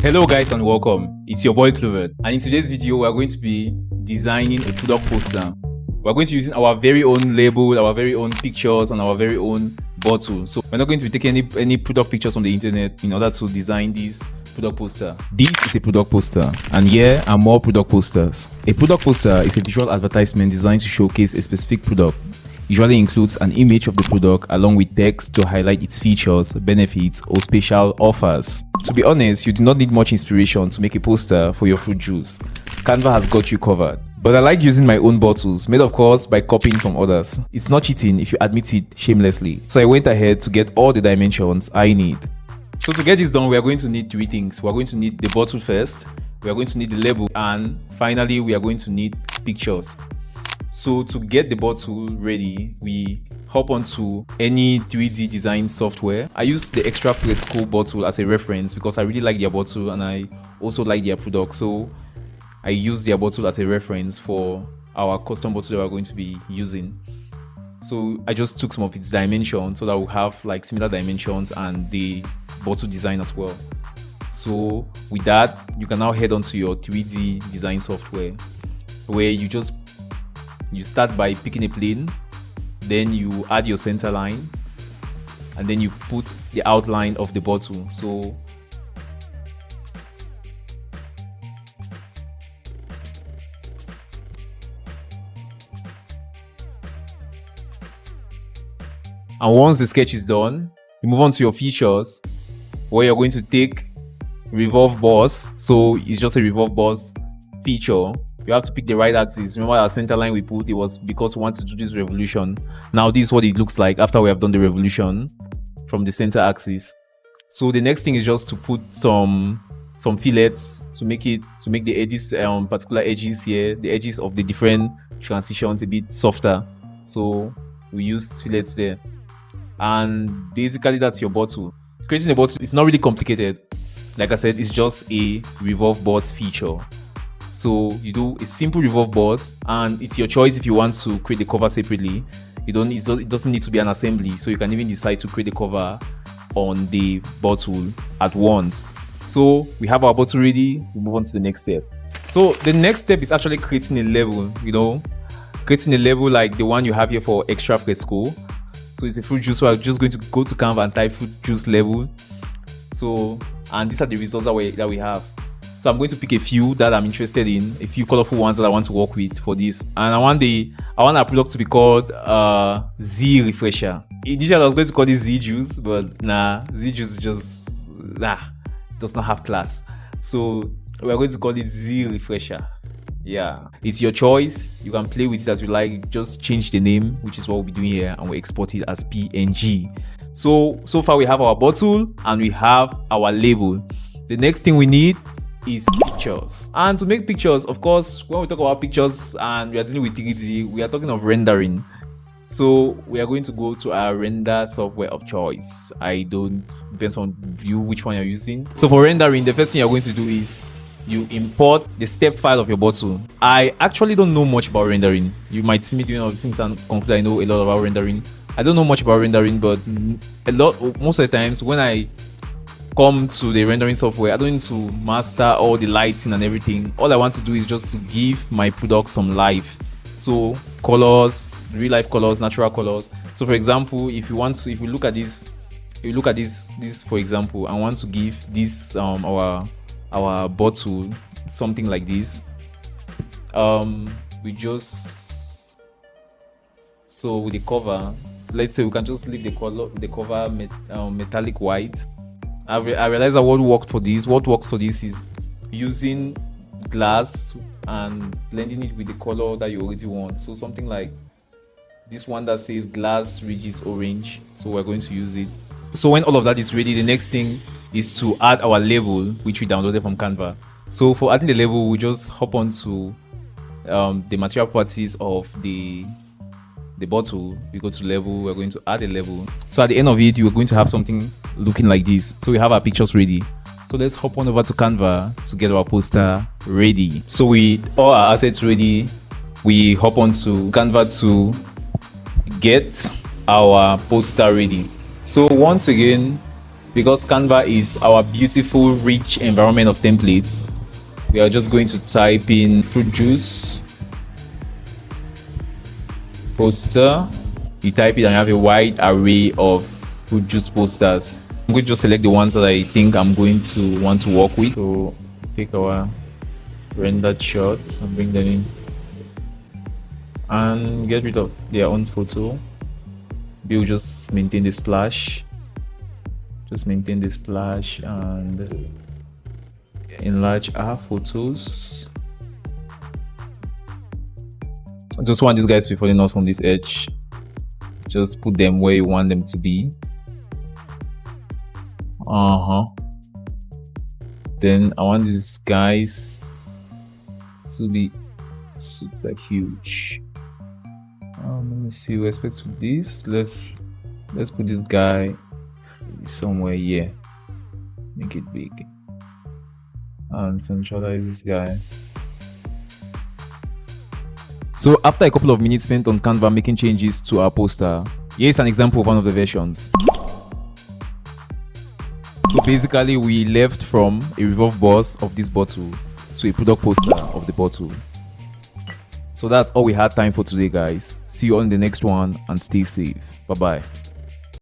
Hello guys and welcome. It's your boy Clover, and in today's video we are going to be designing a product poster. We're going to be using our very own label, our very own pictures, and our very own bottle. So we're not going to be taking any product pictures from the internet in order to design this product poster. This is a product poster, and here are more product posters. A product poster is a visual advertisement designed to showcase a specific product. Usually includes an image of the product along with text to highlight its features, benefits, or special offers. To be honest, you do not need much inspiration to make a poster for your fruit juice. Canva has got you covered. But I like using my own bottles, made of course by copying from others. It's not cheating if you admit it shamelessly. So I went ahead to get all the dimensions I need. So to get this done, we are going to need three things. We are going to need the bottle first, we are going to need the label, and finally we are going to need pictures. So to get the bottle ready, we hop onto any 3D design software. I use the Extra Fresco bottle as a reference because I really like their bottle and I also like their product. So I use their bottle as a reference for our custom bottle that we're going to be using. So I just took some of its dimensions so that we'll have like similar dimensions and the bottle design as well. So with that, you can now head onto your 3D design software where you start by picking a plane, then you add your center line, and then you put the outline of the bottle. So and once the sketch is done, you move on to your features where you're going to take revolve boss. So it's just a revolve boss feature. You have to pick the right axis. Remember our center line we put, it was because we want to do this revolution. Now this is what it looks like after we have done the revolution from the center axis. So the next thing is just to put some fillets to make the edges, particular edges here, the edges of the different transitions a bit softer. So we use fillets there. And basically that's your bottle. Creating a bottle is not really complicated. Like I said, it's just a revolve boss feature. So you do a simple revolve boss, and it's your choice if you want to create the cover separately. It doesn't need to be an assembly, so you can even decide to create the cover on the bottle at once. So we have our bottle ready. We move on to the next step. So the next step is actually creating a label. Creating a label like the one you have here for Extra Fresco. So it's a fruit juice. So I'm just going to go to Canva and type fruit juice label. So and these are the results that we have. So I'm going to pick a few that I'm interested in, a few colorful ones that I want to work with for this. And I want our product to be called Z Refresher. Initially I was going to call this Z Juice, but nah, Z Juice does not have class. So we're going to call it Z Refresher. Yeah, it's your choice. You can play with it as you like. Just change the name, which is what we'll be doing here, and we export it as PNG. So far we have our bottle and we have our label. The next thing we need is pictures. And to make pictures, of course, when we talk about pictures and we are dealing with 3D, we are talking of rendering. So we are going to go to our render software of choice. Depends on view which one you're using. So for rendering, the first thing you're going to do is you import the step file of your bottle. I actually don't know much about rendering. You might see me doing all the things and conclude I know a lot about rendering. I don't know much about rendering, but most of the times when I come to the rendering software, I don't need to master all the lighting and everything. All I want to do is just to give my product some life. So colors, real life colors, natural colors. So for example, if you look at this for example, I want to give this our bottle something like this. So with the cover, let's say we can just leave the cover metallic white. I realized that what works for this is using glass and blending it with the color that you already want. So something like this one that says glass ridges orange. So we're going to use it. So when all of that is ready, the next thing is to add our label, which we downloaded from Canva. So for adding the label, we just hop onto the material properties of the bottle. We go to label, we're going to add a label. So at the end of it, you're going to have something looking like this. So we have our pictures ready. So let's hop on over to Canva to get our poster ready. So with all our assets ready, we hop onto Canva to get our poster ready. So once again, because Canva is our beautiful, rich environment of templates, we are just going to type in fruit juice poster. You type it and you have a wide array of fruit juice posters. I'm going to just select the ones that I think I'm going to want to work with. So take our rendered shots and bring them in and get rid of their own photo. We'll just maintain the splash. Just maintain the splash and enlarge our photos. I just want these guys to be falling off from this edge. Just put them where you want them to be. Then I want these guys to be super huge. Let me see. We expect to this. Let's put this guy somewhere here. Make it big and centralize this guy. So after a couple of minutes spent on Canva making changes to our poster, here's an example of one of the versions. So basically we left from a revolve boss of this bottle to a product poster of the bottle. So that's all we had time for today, guys. See you on the next one and stay safe. Bye bye.